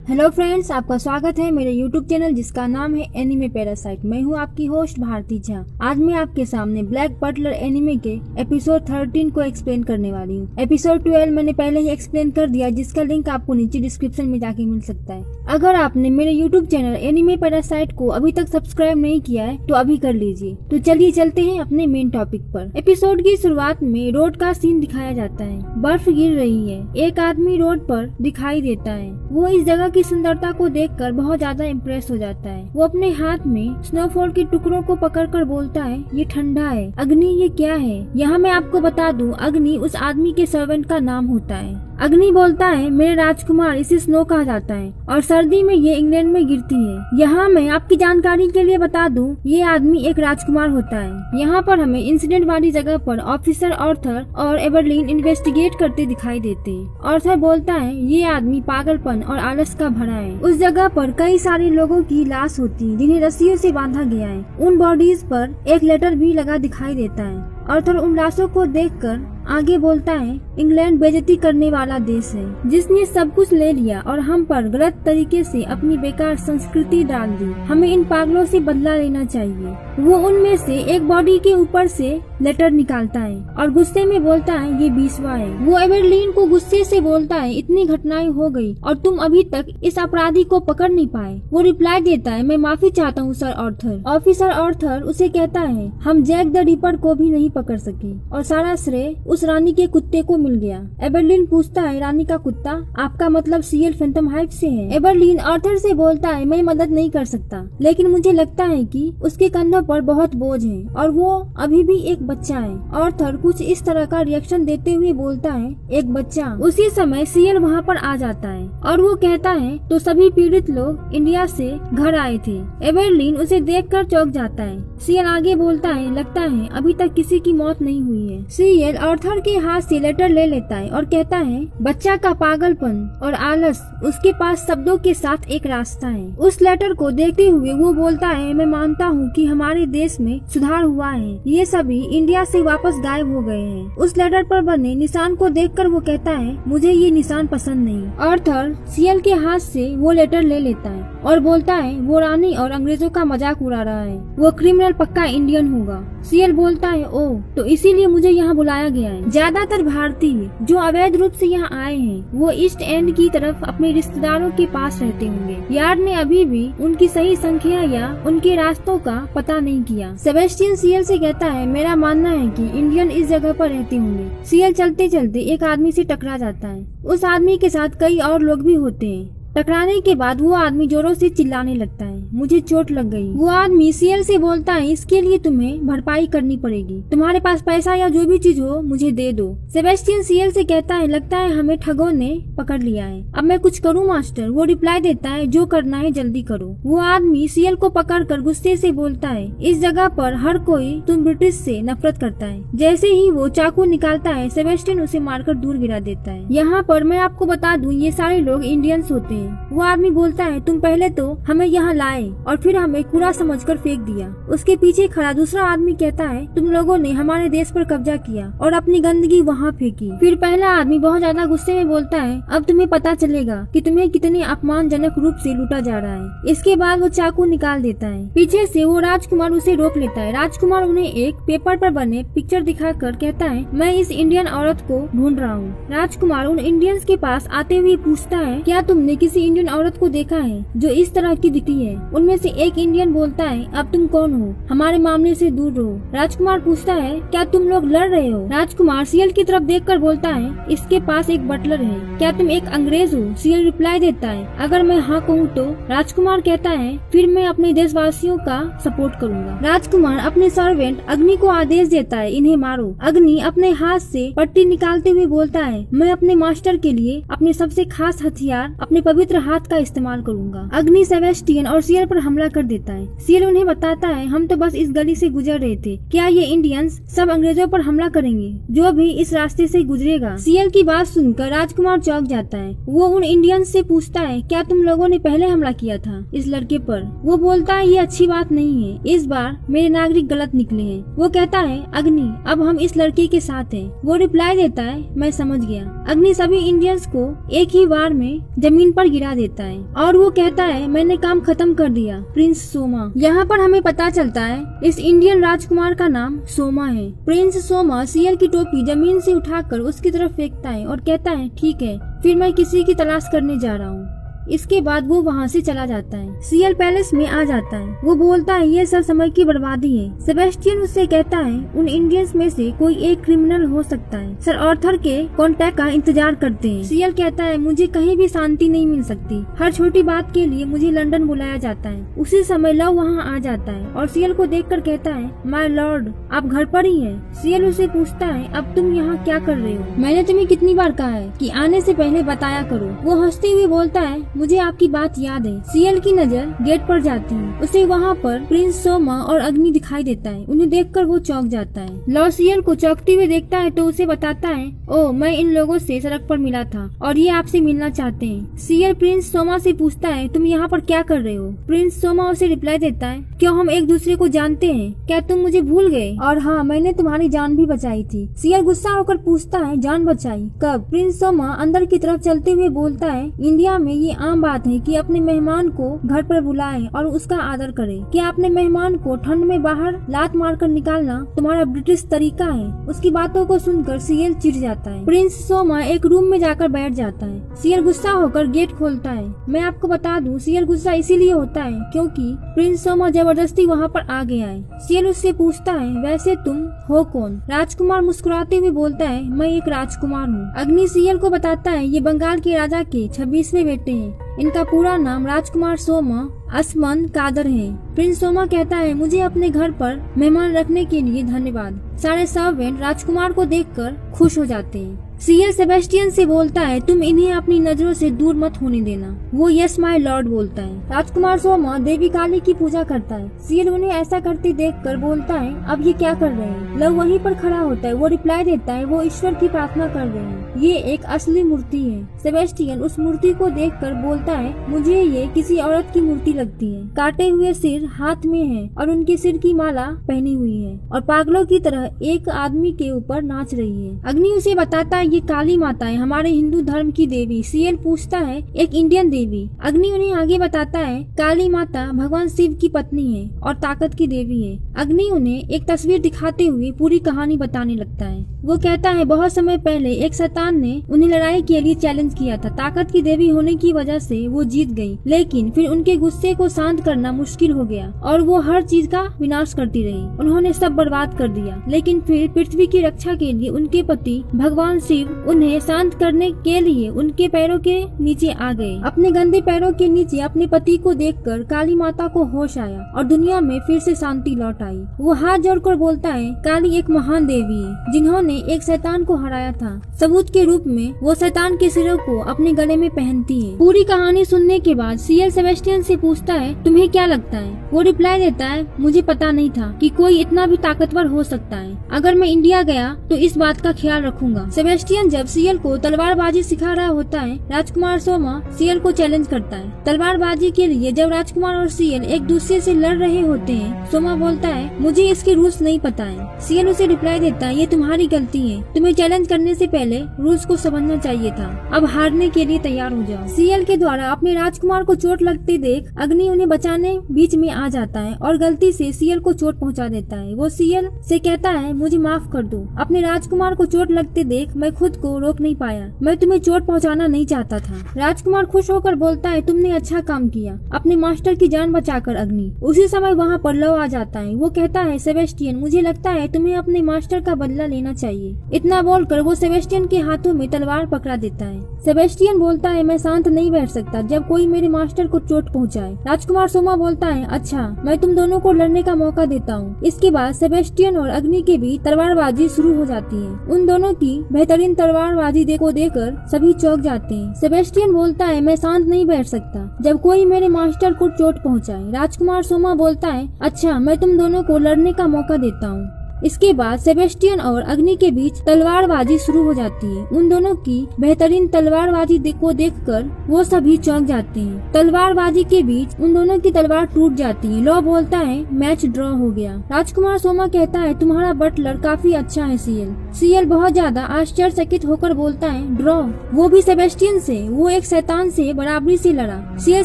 Hello friends, आपका स्वागत है मेरे यूट्यूब चैनल जिसका नाम है एनिमे पैरासाइट। मैं हूं आपकी होस्ट भारती झा। आज मैं आपके सामने ब्लैक बटलर एनिमे के एपिसोड 13 को एक्सप्लेन करने वाली हूं। एपिसोड 12 मैंने पहले ही एक्सप्लेन कर दिया, जिसका लिंक आपको नीचे डिस्क्रिप्शन में जाके मिल सकता है। अगर आपने मेरे यूट्यूब चैनल एनिमे पैरासाइट को अभी तक सब्सक्राइब नहीं किया है तो अभी कर लीजिए। तो चलिए चलते हैं अपने मेन टॉपिक पर। एपिसोड की शुरुआत में रोड का सीन दिखाया जाता है। बर्फ गिर रही है। एक आदमी रोड पर दिखाई देता है। वो इस जगह की सुंदरता को देखकर बहुत ज्यादा इम्प्रेस हो जाता है। वो अपने हाथ में स्नोफॉल के टुकड़ों को पकड़कर बोलता है, ये ठंडा है। अग्नि, ये क्या है? यहाँ मैं आपको बता दूं, अग्नि उस आदमी के सर्वेंट का नाम होता है। अग्नि बोलता है, मेरे राजकुमार, इसे स्नो कहा जाता है और सर्दी में ये इंग्लैंड में गिरती है। यहाँ मैं आपकी जानकारी के लिए बता दूं, ये आदमी एक राजकुमार होता है। यहाँ पर हमें इंसिडेंट वाली जगह पर ऑफिसर आर्थर और एवरलीन इन्वेस्टिगेट करते दिखाई देते हैं। आर्थर बोलता है, ये आदमी पागलपन और आलस का भरा है। उस जगह पर कई सारे लोगों की लाश होती है जिन्हें रस्सियों से बांधा गया है। उन बॉडीज पर एक लेटर भी लगा दिखाई देता है। आर्थर उन लाशों को देखकर आगे बोलता है, इंग्लैंड बेइज्जती करने वाला देश है जिसने सब कुछ ले लिया और हम पर गलत तरीके से अपनी बेकार संस्कृति डाल दी। हमें इन पागलों से बदला लेना चाहिए। वो उनमें से एक बॉडी के ऊपर से लेटर निकालता है और गुस्से में बोलता है, ये 20वां है। वो एवरलीन को गुस्से से बोलता है, इतनी घटनाएं हो गई और तुम अभी तक इस अपराधी को पकड़ नहीं पाए। वो रिप्लाई देता है, मैं माफी चाहता हूँ सर आर्थर। ऑफिसर आर्थर उसे कहता है, हम जैक द रिपर को भी नहीं पकड़ सके और सारा श्रेय उस रानी के कुत्ते को मिल गया। एवरलीन पूछता है, रानी का कुत्ता? आपका मतलब सीएल फैंटम हाइव से है? एवरलीन आर्थर से बोलता है, मैं मदद नहीं कर सकता, लेकिन मुझे लगता है कि उसके कंधों पर बहुत बोझ है और वो अभी भी एक बच्चा है। आर्थर कुछ इस तरह का रिएक्शन देते हुए बोलता है, एक बच्चा? उसी समय सीएल वहाँ पर आ जाता है और वो कहता है, तो सभी पीड़ित लोग इंडिया से घर आए थे। एवरलीन उसे देखकर चौंक जाता है। सीएल आगे बोलता है, लगता है अभी तक किसी की मौत नहीं हुई है। सीएल आर्थर के हाथ से लेटर ले लेता है और कहता है, बच्चा का पागलपन और आलस, उसके पास शब्दों के साथ एक रास्ता है। उस लेटर को देखते हुए वो बोलता है, मैं मानता हूँ कि हमारे देश में सुधार हुआ है। ये सभी इंडिया से वापस गायब हो गए हैं। उस लेटर पर बने निशान को देखकर वो कहता है, मुझे ये निशान पसंद नहीं। आर्थर सीएल के हाथ से वो लेटर ले लेता है और बोलता है, वो रानी और अंग्रेजों का मजाक उड़ा रहा है। वो क्रिमिनल पक्का इंडियन होगा। सीएल बोलता है, ओह, तो इसीलिए मुझे यहाँ बुलाया गया है। ज्यादातर भारतीय जो अवैध रूप से यहाँ आए हैं वो ईस्ट एंड की तरफ अपने रिश्तेदारों के पास रहते होंगे। यार्ड ने अभी भी उनकी सही संख्या या उनके रास्तों का पता नहीं किया। सेबेस्टियन सीएल से कहता है, मेरा मानना है कि इंडियन इस जगह पर रहते होंगे। सीएल चलते चलते एक आदमी से टकरा जाता है। उस आदमी के साथ कई और लोग भी होते हैं। टकराने के बाद वो आदमी जोरों से चिल्लाने लगता है, मुझे चोट लग गई। वो आदमी सीएल से बोलता है, इसके लिए तुम्हें भरपाई करनी पड़ेगी। तुम्हारे पास पैसा या जो भी चीज हो मुझे दे दो। सेबेस्टियन सीएल से कहता है, लगता है हमें ठगों ने पकड़ लिया है। अब मैं कुछ करूँ मास्टर? वो रिप्लाई देता है, जो करना है जल्दी करो। वो आदमी सीएल को पकड़कर गुस्से से बोलता है, इस जगह पर हर कोई तुम ब्रिटिश से नफरत करता है। जैसे ही वो चाकू निकालता है, सेबेस्टियन उसे मारकर दूर गिरा देता है। यहाँ पर मैं आपको बता दूं, ये सारे लोग इंडियंस होते हैं। वो आदमी बोलता है, तुम पहले तो हमें यहाँ लाए और फिर हमें कूड़ा समझकर फेंक दिया। उसके पीछे खड़ा दूसरा आदमी कहता है, तुम लोगों ने हमारे देश पर कब्जा किया और अपनी गंदगी वहाँ फेंकी। फिर पहला आदमी बहुत ज्यादा गुस्से में बोलता है, अब तुम्हें पता चलेगा कि तुम्हें कितने अपमानजनक रूप से लूटा जा रहा है। इसके बाद वो चाकू निकाल देता है। पीछे से वो राजकुमार उसे रोक लेता है। राजकुमार उन्हें एक पेपर पर बने पिक्चर दिखाकर कहता है, मैं इस इंडियन औरत को ढूंढ रहा हूँ। राजकुमार उन इंडियंस के पास आते हुए पूछता है, क्या तुमने किसी इंडियन औरत को देखा है जो इस तरह की दिखती है? उनमें से एक इंडियन बोलता है, अब तुम कौन हो? हमारे मामले से दूर रहो। राजकुमार पूछता है, क्या तुम लोग लड़ रहे हो? राजकुमार सीएल की तरफ देखकर बोलता है, इसके पास एक बटलर है। क्या तुम एक अंग्रेज हो? सीएल रिप्लाई देता है, अगर मैं हाँ कहूँ तो? राजकुमार कहता है, फिर मैं अपने देशवासियों का सपोर्ट करूँगा। राजकुमार अपने सर्वेंट अग्नि को आदेश देता है, इन्हें मारो। अग्नि अपने हाथ से पट्टी निकालते हुए बोलता है, मैं अपने मास्टर के लिए अपने सबसे खास हथियार, अपने पवित्र हाथ का इस्तेमाल करूंगा। अग्नि सेबेस्टियन और सीएल पर हमला कर देता है। सीएल उन्हें बताता है, हम तो बस इस गली से गुजर रहे थे, क्या ये इंडियंस सब अंग्रेजों पर हमला करेंगे जो भी इस रास्ते से गुजरेगा? सीएल की बात सुनकर राजकुमार चौंक जाता है। वो उन इंडियंस से पूछता है, क्या तुम लोगों ने पहले हमला किया था इस लड़के पर? वो बोलता है, ये अच्छी बात नहीं है, इस बार मेरे नागरिक गलत निकले हैं। वो कहता है, अग्नि, अब हम इस लड़के के साथ हैं। वो रिप्लाई देता है, मैं समझ गया। अग्नि सभी इंडियंस को एक ही बार में जमीन पर पर गिरा देता है और वो कहता है मैंने काम खत्म कर दिया प्रिंस सोमा। यहाँ पर हमें पता चलता है इस इंडियन राजकुमार का नाम सोमा है। प्रिंस सोमा सीएल की टोपी जमीन से उठाकर उसकी तरफ फेंकता है और कहता है ठीक है, फिर मैं किसी की तलाश करने जा रहा हूँ। इसके बाद वो वहाँ से चला जाता है। सीएल पैलेस में आ जाता है। वो बोलता है ये सब समय की बर्बादी है। सेबेस्टियन उससे कहता है उन इंडियंस में से कोई एक क्रिमिनल हो सकता है। सर आर्थर के कॉन्टैक्ट का इंतजार करते हैं। सीएल कहता है मुझे कहीं भी शांति नहीं मिल सकती, हर छोटी बात के लिए मुझे लंदन बुलाया जाता है। उसी समय लव वहाँ आ जाता है और सीएल को देखकर कहता है माय लॉर्ड आप घर पर ही हैं। सीएल उसे पूछता है अब तुम यहाँ क्या कर रहे हो? मैंने तुम्हें कितनी बार कहा है कि आने से पहले बताया करो। वो हंसते हुए बोलता है मुझे आपकी बात याद है। सीएल की नजर गेट पर जाती है। उसे वहाँ पर प्रिंस सोमा और अग्नि दिखाई देता है। उन्हें देखकर वो चौंक जाता है। लॉ सीएल को चौंकते हुए देखता है तो उसे बताता है ओ मैं इन लोगों से सड़क पर मिला था और ये आपसे मिलना चाहते हैं। सीएल प्रिंस सोमा से पूछता है तुम यहाँ पर क्या कर रहे हो? प्रिंस सोमा उसे रिप्लाई देता है क्यों हम एक दूसरे को जानते हैं, क्या तुम मुझे भूल गए? और हाँ मैंने तुम्हारी जान भी बचाई थी। सीएल गुस्सा होकर पूछता है जान बचाई कब? प्रिंस सोमा अंदर की तरफ चलते हुए बोलता है इंडिया में ये आम बात है कि अपने मेहमान को घर पर बुलाएं और उसका आदर करें। क्या अपने मेहमान को ठंड में बाहर लात मारकर निकालना तुम्हारा ब्रिटिश तरीका है? उसकी बातों को सुनकर सीएल चिढ़ जाता है। प्रिंस सोमा एक रूम में जाकर बैठ जाता है। सीएल गुस्सा होकर गेट खोलता है। मैं आपको बता दूं सीएल गुस्सा इसीलिए होता है क्योंकि प्रिंस सोमा जबरदस्ती वहाँ पर आ गया है। सीएल उससे पूछता है वैसे तुम हो कौन? राजकुमार मुस्कुराते हुए बोलता है मैं एक राजकुमार हूँ। अग्नि सीएल को बताता है ये बंगाल के राजा के 26वें बेटे हैं। इनका पूरा नाम राजकुमार सोमा असमन कादर है। प्रिंस सोमा कहता है मुझे अपने घर पर मेहमान रखने के लिए धन्यवाद। सारे सर्वेंट राजकुमार को देखकर खुश हो जाते हैं। सीएल सेबेस्टियन से बोलता है तुम इन्हें अपनी नजरों से दूर मत होने देना। वो यस माय लॉर्ड बोलता है। राजकुमार सोमा देवी काली की पूजा करता है। सीएल उन्हें ऐसा करते देखकर बोलता है अब ये क्या कर रहे हैं? लव वहीं पर खड़ा होता है। वो रिप्लाई देता है वो ईश्वर की प्रार्थना कर रहे हैं, ये एक असली मूर्ति है। सेबेस्टियन उस मूर्ति को देखकर बोलता है मुझे ये किसी औरत की मूर्ति लगती है, काटे हुए सिर हाथ में है और उनके सिर की माला पहनी हुई है और पागलों की तरह एक आदमी के ऊपर नाच रही है। अग्नि उसे बताता है ये काली माता है, हमारे हिंदू धर्म की देवी। सीएल पूछता है एक इंडियन देवी? अग्नि उन्हें आगे बताता है काली माता भगवान शिव की पत्नी है और ताकत की देवी है। अग्नि उन्हें एक तस्वीर दिखाते हुए पूरी कहानी बताने लगता है। वो कहता है बहुत समय पहले एक शैतान ने उन्हें लड़ाई के लिए चैलेंज किया था। ताकत की देवी होने की वजह से वो जीत गई, लेकिन फिर उनके गुस्से को शांत करना मुश्किल हो गया और वो हर चीज का विनाश करती रही। उन्होंने सब बर्बाद कर दिया, लेकिन फिर पृथ्वी की रक्षा के लिए उनके पति भगवान शिव उन्हें शांत करने के लिए उनके पैरों के नीचे आ गए। अपने गंदे पैरों के नीचे अपने पति को देखकर काली माता को होश आया और दुनिया में फिर से शांति लौट आई। वो हाथ जोड़कर बोलता है काली एक महान देवी है जिन्होंने एक शैतान को हराया था। सबूत के रूप में वो शैतान के सिरों को अपने गले में पहनती है। पूरी कहानी सुनने के बाद सीएल सेबेस्टियन से पूछता है तुम्हें क्या लगता है? वो रिप्लाई देता है मुझे पता नहीं था कि कोई इतना भी ताकतवर हो सकता है। अगर मैं इंडिया गया तो इस बात का ख्याल रखूंगा। सेबेस्टियन जब सीएल को तलवारबाजी सिखा रहा होता है, राजकुमार सोमा सीएल को चैलेंज करता है तलवारबाजी के लिए। जब राजकुमार और सीएल एक दूसरे से लड़ रहे होते हैं, सोमा बोलता है मुझे इसके रूल्स नहीं पता है। सीएल उसे रिप्लाई देता है ये तुम्हारी गलती है, तुम्हें चैलेंज करने से पहले रूल्स को समझना चाहिए था। अब हारने के लिए तैयार हो जाओ। सीएल के द्वारा अपने राजकुमार को चोट लगते देख अग्नि उन्हें बचाने बीच में आ जाता है और गलती से सीएल को चोट पहुंचा देता है। वो सीएल से कहता है मुझे माफ कर दो, अपने राजकुमार को चोट लगते देख मैं खुद को रोक नहीं पाया, मैं तुम्हें चोट पहुंचाना नहीं चाहता था। राजकुमार खुश होकर बोलता है तुमने अच्छा काम किया, अपने मास्टर की जान बचाकर। अग्नि उसी समय वहाँ पर लव आ जाता है। वो कहता है सेबेस्टियन मुझे लगता है तुम्हें अपने मास्टर का बदला लेना चाहिए। इतना बोलकर वो सेबेस्टियन के हाथों में तलवार पकड़ा देता है। सेबेस्टियन बोलता है मैं शांत नहीं बैठ सकता जब कोई मेरे मास्टर को चोट पहुंचाए। राजकुमार सोमा बोलता है अच्छा मैं तुम दोनों को लड़ने का मौका देता हूँ। इसके बाद सेबेस्टियन और अग्नि के बीच तलवारबाजी शुरू हो जाती है। उन दोनों की बेहतरीन तलवारबाजी को देखकर सभी चौंक जाते हैं। सेबेस्टियन बोलता है मैं शांत नहीं बैठ सकता जब कोई मेरे मास्टर को चोट पहुंचाए। राजकुमार सोमा बोलता है अच्छा मैं तुम दोनों को लड़ने का मौका देता हूँ। इसके बाद सेबेस्टियन और अग्नि के बीच तलवारबाजी शुरू हो जाती है। उन दोनों की बेहतरीन तलवारबाजी को देखकर वो सभी चौंक जाते हैं। तलवारबाजी के बीच उन दोनों की तलवार टूट जाती है। लॉ बोलता है मैच ड्रॉ हो गया। राजकुमार सोमा कहता है तुम्हारा बटलर काफी अच्छा है सीएल। सीएल बहुत ज्यादा आश्चर्यचकित होकर बोलता है ड्रॉ, वो भी सेबेस्टियन से, वो एक शैतान से बराबरी से लड़ा। सीएल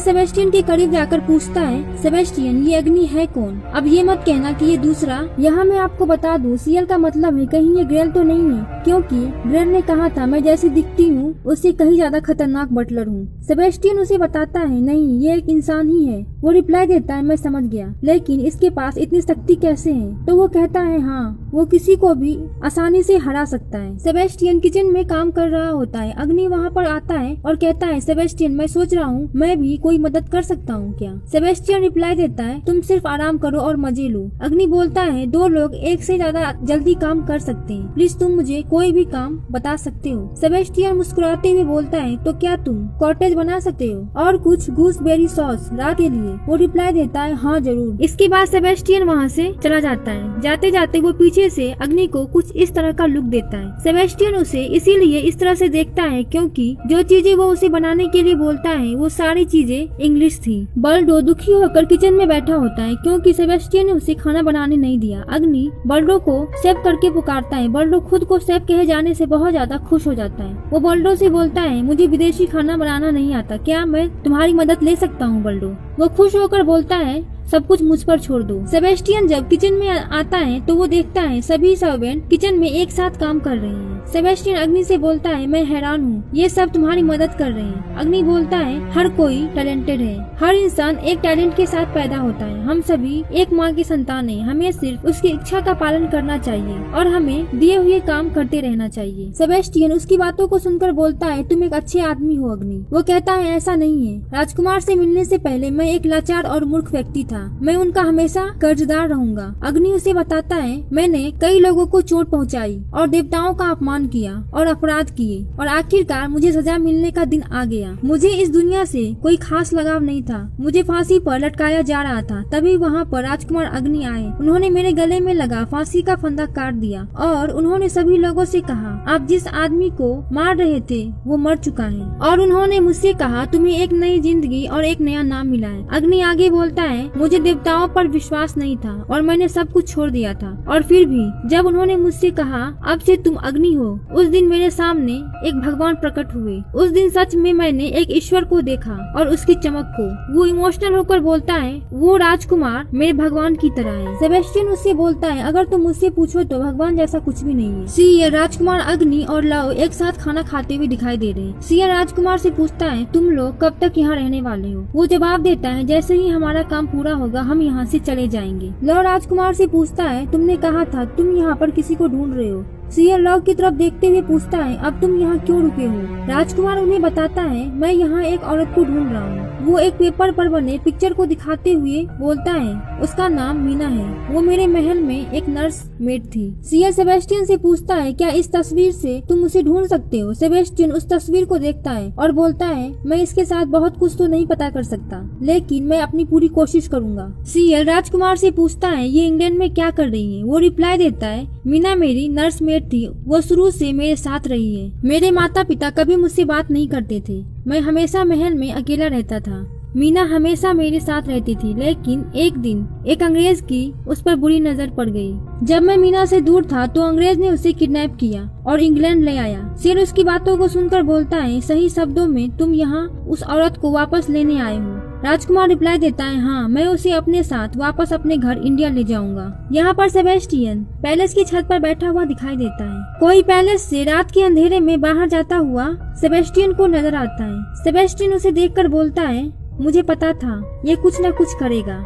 सेबेस्टियन के करीब जाकर पूछता है सेबेस्टियन ये अग्नि है कौन? अब ये मत कहना कि ये दूसरा। यहाँ मैं आपको बता दूं सीएल का मतलब है कहीं ये ग्रेल तो नहीं है, क्योंकि ग्रेल ने कहा था मैं जैसी दिखती हूँ उससे कहीं ज्यादा खतरनाक बटलर हूँ। सेबेस्टियन उसे बताता है नहीं ये एक इंसान ही है। वो रिप्लाई देता है मैं समझ गया, लेकिन इसके पास इतनी शक्ति कैसे है? तो वो कहता है हाँ वो किसी को भी आसानी से हरा सकता है। सेबेस्टियन किचन में काम कर रहा होता है। अग्नि वहाँ पर आता है और कहता है सेबेस्टियन मैं सोच रहा हूँ मैं भी कोई मदद कर सकता हूँ क्या? सेबेस्टियन रिप्लाई देता है तुम सिर्फ आराम करो और मजे लो। अग्नि बोलता है दो लोग एक से ज्यादा जल्दी काम कर सकते हैं, प्लीज तुम मुझे कोई भी काम बता सकते हो। सेबेस्टियन मुस्कुराते हुए बोलता है तो क्या तुम कॉटेज बना सकते हो और कुछ गूसबेरी सॉस रात के लिए? वो रिप्लाई देता है हाँ जरूर। इसके बाद सेबेस्टियन वहाँ से चला जाता है। जाते जाते वो पीछे से अग्नि को कुछ इस तरह का लुक देता है। सेबेस्टियन उसे इसीलिए इस तरह से देखता है क्योंकि जो चीजें वो उसे बनाने के लिए बोलता है वो सारी चीजें इंग्लिश थी। बल्डो दुखी होकर किचन में बैठा होता है क्योंकि सेबेस्टियन ने उसे खाना बनाने नहीं दिया। अग्नि बल्डो को शेफ करके पुकारता है। बल्डो खुद को शेफ कहे जाने से बहुत ज्यादा खुश हो जाता है। वो बल्डो से बोलता है मुझे विदेशी खाना बनाना नहीं आता, क्या मैं तुम्हारी मदद ले सकता हूँ? बल्डो वो खुश होकर बोलता है सब कुछ मुझ पर छोड़ दो। सेबेस्टियन जब किचन में आता है तो वो देखता है सभी सर्वेंट किचन में एक साथ काम कर रहे हैं। सेबेस्टियन अग्नि से बोलता है मैं हैरान हूँ, ये सब तुम्हारी मदद कर रहे हैं। अग्नि बोलता है हर कोई टैलेंटेड है, हर इंसान एक टैलेंट के साथ पैदा होता है। हम सभी एक माँ की संतान है, हमें सिर्फ उसकी इच्छा का पालन करना चाहिए और हमें दिए हुए काम करते रहना चाहिए। सेबेस्टियन उसकी बातों को सुनकर बोलता है तुम एक अच्छे आदमी हो अग्नि। वो कहता है ऐसा नहीं है, राजकुमार से मिलने से पहले मैं एक लाचार और मूर्ख व्यक्ति था, मैं उनका हमेशा कर्जदार रहूंगा। अग्नि उसे बताता है मैंने कई लोगों को चोट पहुंचाई और देवताओं का अपमान किया और अपराध किए और आखिरकार मुझे सजा मिलने का दिन आ गया। मुझे इस दुनिया से कोई खास लगाव नहीं था। मुझे फांसी पर लटकाया जा रहा था, तभी वहाँ पर राजकुमार अग्नि आए। उन्होंने मेरे गले में लगा फांसी का फंदा काट दिया और उन्होंने सभी लोगों से कहा आप जिस आदमी को मार रहे थे वो मर चुका है। और उन्होंने मुझसे कहा तुम्हें एक नई जिंदगी और एक नया नाम मिला है। अग्नि आगे बोलता है मुझे देवताओं पर विश्वास नहीं था और मैंने सब कुछ छोड़ दिया था, और फिर भी जब उन्होंने मुझसे कहा अब से तुम अग्नि हो, उस दिन मेरे सामने एक भगवान प्रकट हुए। उस दिन सच में मैंने एक ईश्वर को देखा और उसकी चमक को। वो इमोशनल होकर बोलता है वो राजकुमार मेरे भगवान की तरह है। सेबेस्टियन उससे बोलता है अगर तुम मुझसे पूछो तो भगवान जैसा कुछ भी नहीं है। सीए राजकुमार अग्नि और लव एक साथ खाना खाते हुए दिखाई दे रहे हैं। सीए राजकुमार से पूछता है तुम लोग कब तक यहाँ रहने वाले हो? वो जवाब देता है जैसे ही हमारा काम पूरा होगा हम यहाँ से चले जाएंगे। लव राजकुमार से पूछता है तुमने कहा था तुम यहाँ पर किसी को ढूंढ रहे हो। सीए लव की तरफ देखते हुए पूछता है अब तुम यहाँ क्यों रुके हो? राजकुमार उन्हें बताता है मैं यहाँ एक औरत को ढूंढ रहा हूँ। वो एक पेपर पर बने पिक्चर को दिखाते हुए बोलता है उसका नाम मीना है, वो मेरे महल में एक नर्स मेड थी। सीए सेबेस्टियन से पूछता है क्या इस तस्वीर से तुम उसे ढूंढ सकते हो? सेबेस्टियन उस तस्वीर को देखता है और बोलता है मैं इसके साथ बहुत कुछ तो नहीं पता कर सकता, लेकिन मैं अपनी पूरी कोशिश करूंगा। सीए राजकुमार से पूछता है ये इंग्लैंड में क्या कर रही है? वो रिप्लाई देता है मीना मेरी नर्स मेड थी, वो शुरू से मेरे साथ रही है। मेरे माता पिता कभी मुझसे बात नहीं करते थे, मैं हमेशा महल में अकेला रहता था। मीना हमेशा मेरे साथ रहती थी, लेकिन एक दिन एक अंग्रेज की उस पर बुरी नजर पड़ गई। जब मैं मीना से दूर था तो अंग्रेज ने उसे किडनैप किया और इंग्लैंड ले आया। शेर उसकी बातों को सुनकर बोलता है सही शब्दों में तुम यहाँ उस औरत को वापस लेने आए हो। राजकुमार रिप्लाई देता है हाँ, मैं उसे अपने साथ वापस अपने घर इंडिया ले जाऊंगा। यहाँ पर सेबेस्टियन पैलेस की छत पर बैठा हुआ दिखाई देता है। कोई पैलेस से रात के अंधेरे में बाहर जाता हुआ सेबेस्टियन को नजर आता है। सेबेस्टियन उसे देखकर बोलता है मुझे पता था ये कुछ न कुछ करेगा।